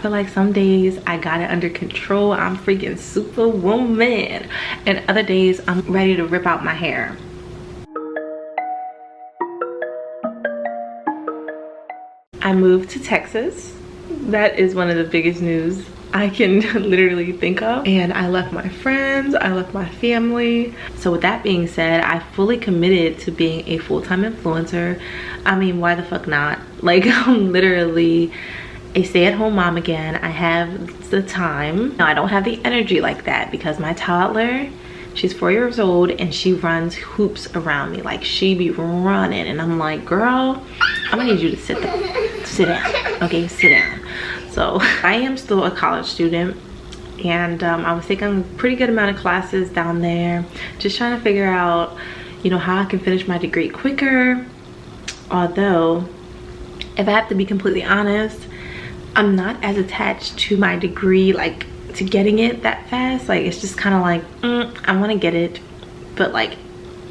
feel like some days I got it under control. I'm freaking superwoman. And other days I'm ready to rip out my hair. I moved to Texas. That is one of the biggest news I can literally think of. And I left my friends, I left my family. So with that being said, I fully committed to being a full-time influencer. I mean, why the fuck not? Like, I'm literally a stay-at-home mom again. I have the time. Now, I don't have the energy like that because my toddler, she's 4 years old and she runs hoops around me. Like, she be running and I'm like, girl, I'm gonna need you to sit down, okay? Sit down. So I am still a college student, and I was taking a pretty good amount of classes down there, just trying to figure out, you know, how I can finish my degree quicker. Although, if I have to be completely honest, I'm not as attached to my degree, like to getting it that fast. Like, it's just kind of like, I want to get it, but like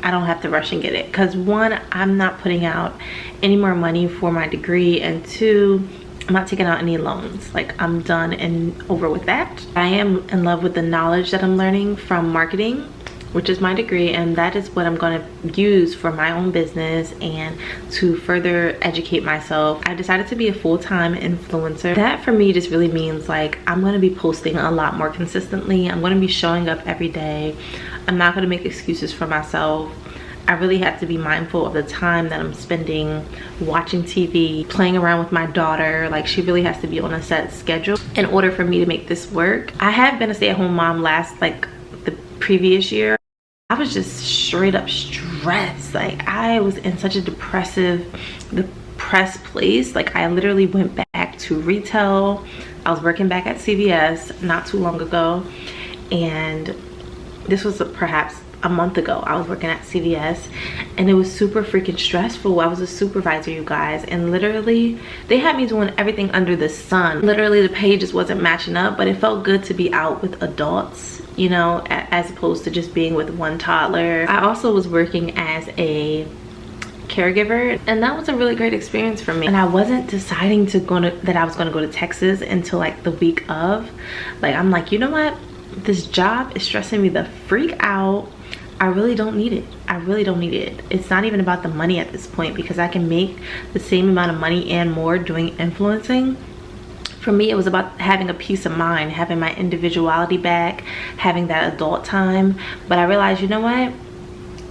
I don't have to rush and get it, because one, I'm not putting out any more money for my degree, and two, I'm not taking out any loans. Like, I'm done and over with that. I am in love with the knowledge that I'm learning from marketing, which is my degree, and that is what I'm going to use for my own business and to further educate myself. I decided to be a full-time influencer. That for me just really means like I'm going to be posting a lot more consistently. I'm going to be showing up every day. I'm not going to make excuses for myself. I really have to be mindful of the time that I'm spending watching TV, playing around with my daughter. Like, she really has to be on a set schedule in order for me to make this work. I have been a stay-at-home mom like the previous year. I was just straight up stressed. Like, I was in such a depressed place. Like, I literally went back to retail. I was working back at CVS not too long ago, and this was perhaps a month ago. I was working at CVS and it was super freaking stressful. I was a supervisor, you guys, and literally they had me doing everything under the sun. Literally the pay just wasn't matching up, but it felt good to be out with adults, you know, as opposed to just being with one toddler. I also was working as a caregiver, and that was a really great experience for me. And I wasn't deciding that I was going to go to Texas until like the week of. Like, I'm like, you know what, this job is stressing me the freak out. I really don't need it. I really don't need it. It's not even about the money at this point, because I can make the same amount of money and more doing influencing. For me, it was about having a peace of mind, having my individuality back, having that adult time. But I realized, you know what,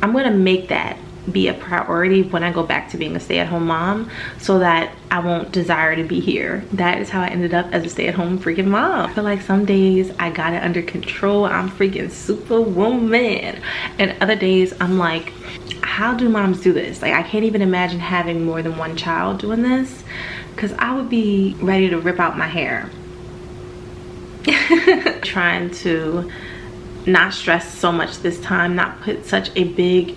I'm gonna make that be a priority when I go back to being a stay-at-home mom, so that I won't desire to be here. That is how I ended up as a stay-at-home freaking mom. I feel like some days I got it under control. I'm freaking superwoman. And other days I'm like, how do moms do this? Like, I can't even imagine having more than one child doing this, because I would be ready to rip out my hair. Trying to not stress so much this time, not put such a big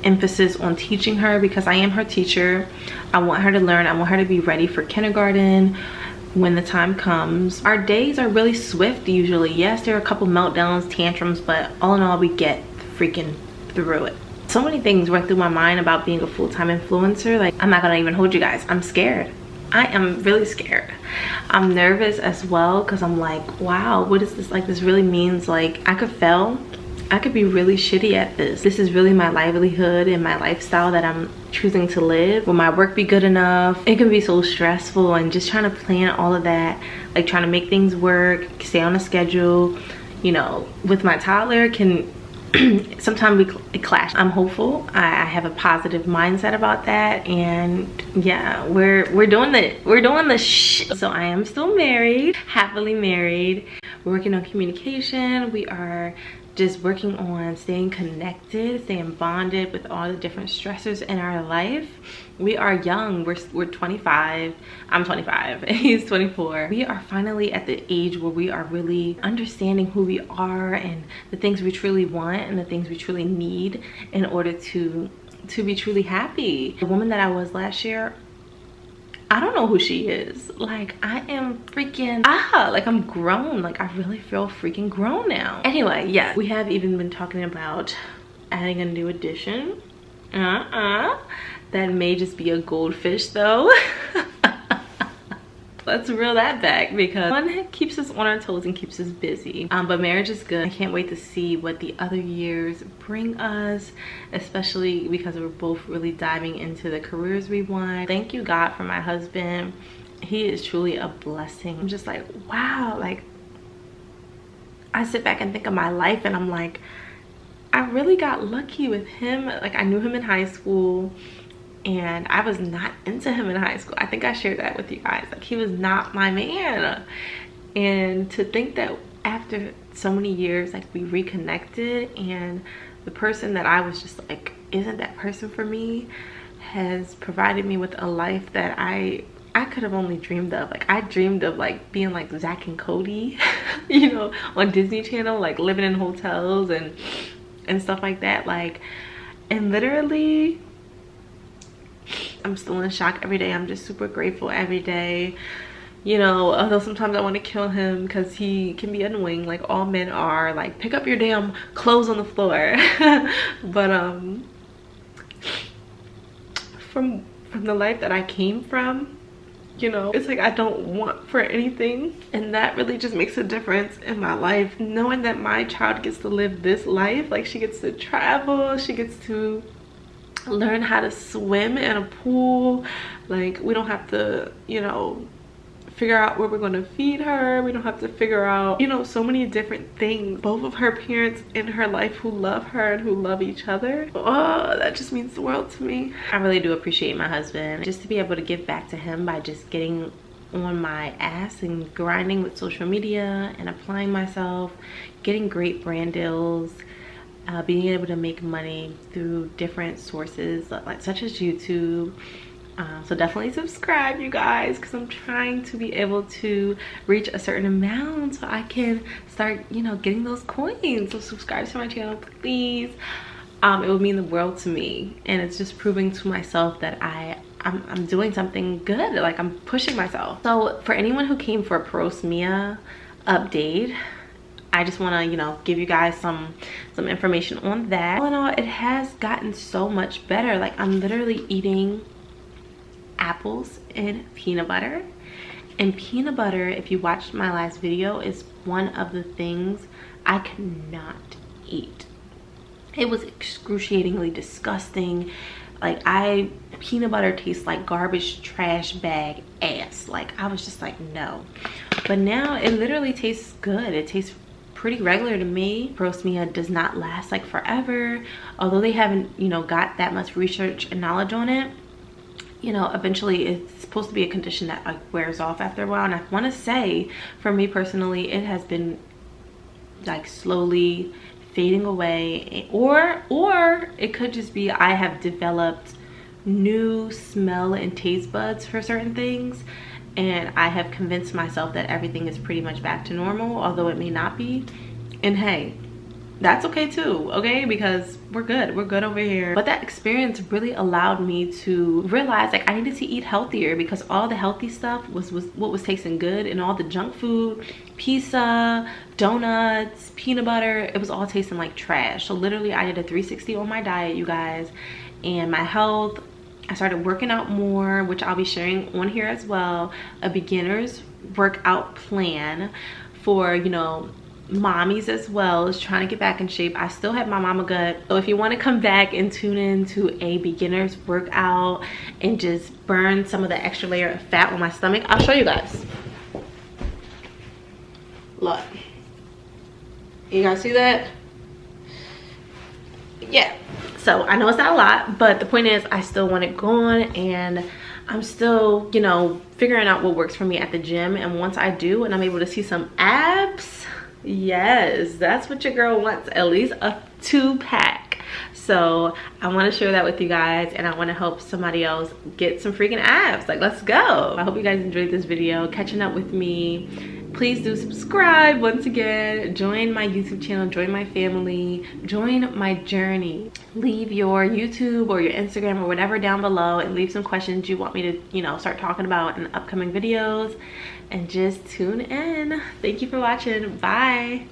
emphasis on teaching her, because I am her teacher. I want her to learn. I want her to be ready for kindergarten when the time comes. Our days are really swift usually. Yes, there are a couple meltdowns, tantrums, but all in all, we get freaking through it. So many things went through my mind about being a full-time influencer. Like, I'm not gonna even hold you guys, I'm scared. I am really scared. I'm nervous as well, because I'm like, wow, what is this? Like, this really means like I could fail. I could be really shitty at this. This is really my livelihood and my lifestyle that I'm choosing to live. Will my work be good enough? It can be so stressful, and just trying to plan all of that, like trying to make things work, stay on a schedule, you know, with my toddler can sometimes it clash. I'm hopeful. I have a positive mindset about that, and yeah, we're doing the shit. So I am still married, happily married. We're working on communication. We are just working on staying connected, staying bonded with all the different stressors in our life. We are young. We're 25. I'm 25 and he's 24. We are finally at the age where we are really understanding who we are and the things we truly want and the things we truly need in order to be truly happy. The woman that I was last year, I don't know who she is. Like, I am freaking like I'm grown. Like, I really feel freaking grown now. Anyway, yeah, we have even been talking about adding a new addition. That may just be a goldfish though. let's reel that back, because one keeps us on our toes and keeps us busy. But marriage is good. I can't wait to see what the other years bring us, especially because we're both really diving into the careers we want. Thank you, God, for my husband. He is truly a blessing. I'm just like, wow, like I sit back and think of my life and I'm like, I really got lucky with him. Like, I knew him in high school and I was not into him in high school. I think I shared that with you guys. Like, he was not my man. And to think that after so many years, like, we reconnected and the person that I was just like, isn't that person for me, has provided me with a life that I could have only dreamed of. Like, I dreamed of like being like Zach and Cody, you know, on Disney Channel, like living in hotels and stuff like that. Like, and literally I'm still in shock every day. I'm just super grateful every day, you know, although sometimes I want to kill him because he can be annoying, like all men are. Like, pick up your damn clothes on the floor. But from the life that I came from, you know, it's like I don't want for anything, and that really just makes a difference in my life, knowing that my child gets to live this life. Like, she gets to travel, she gets to learn how to swim in a pool. Like, we don't have to, you know, figure out where we're going to feed her. We don't have to figure out, you know, so many different things. Both of her parents in her life who love her and who love each other. Oh, that just means the world to me. I really do appreciate my husband. Just to be able to give back to him by just getting on my ass and grinding with social media and applying myself, getting great brand deals, being able to make money through different sources, like such as YouTube. So definitely subscribe, you guys, because I'm trying to be able to reach a certain amount so I can start, you know, getting those coins. So subscribe to my channel, please. It would mean the world to me, and it's just proving to myself that I'm doing something good. Like, I'm pushing myself. So for anyone who came for a Prosmia update, I just want to, you know, give you guys some information on that. All in all, it has gotten so much better. Like, I'm literally eating apples and peanut butter. And peanut butter, if you watched my last video, is one of the things I could not eat. It was excruciatingly disgusting. Like, peanut butter tastes like garbage trash bag ass. Like, I was just like, no. But now it literally tastes good. It tastes pretty regular to me. Prosmia does not last like forever. Although they haven't, you know, got that much research and knowledge on it, you know, eventually it's supposed to be a condition that like wears off after a while. And I want to say, for me personally, it has been like slowly fading away, or it could just be I have developed new smell and taste buds for certain things, and I have convinced myself that everything is pretty much back to normal, although it may not be. And hey, that's okay too, okay? Because we're good over here. But that experience really allowed me to realize, like, I needed to eat healthier, because all the healthy stuff was what was tasting good, and all the junk food, pizza, donuts, peanut butter, it was all tasting like trash. So literally I did a 360 on my diet, you guys, and my health. I started working out more, which I'll be sharing on here as well. A beginner's workout plan for, you know, mommies as well, is trying to get back in shape. I still have my mama gut, so if you want to come back and tune in to a beginner's workout and just burn some of the extra layer of fat on my stomach, I'll show you guys. Look, you guys see that? Yeah, so I know it's not a lot, but the point is I still want it gone, and I'm still, you know, figuring out what works for me at the gym. And once I do and I'm able to see some abs, yes, that's what your girl wants, at least a 2-pack. So I want to share that with you guys, and I want to help somebody else get some freaking abs. Like, let's go. I hope you guys enjoyed this video, catching up with me. Please do subscribe once again, join my YouTube channel, join my family, join my journey. Leave your YouTube or your Instagram or whatever down below, and leave some questions you want me to, you know, start talking about in upcoming videos, and just tune in. Thank you for watching. Bye.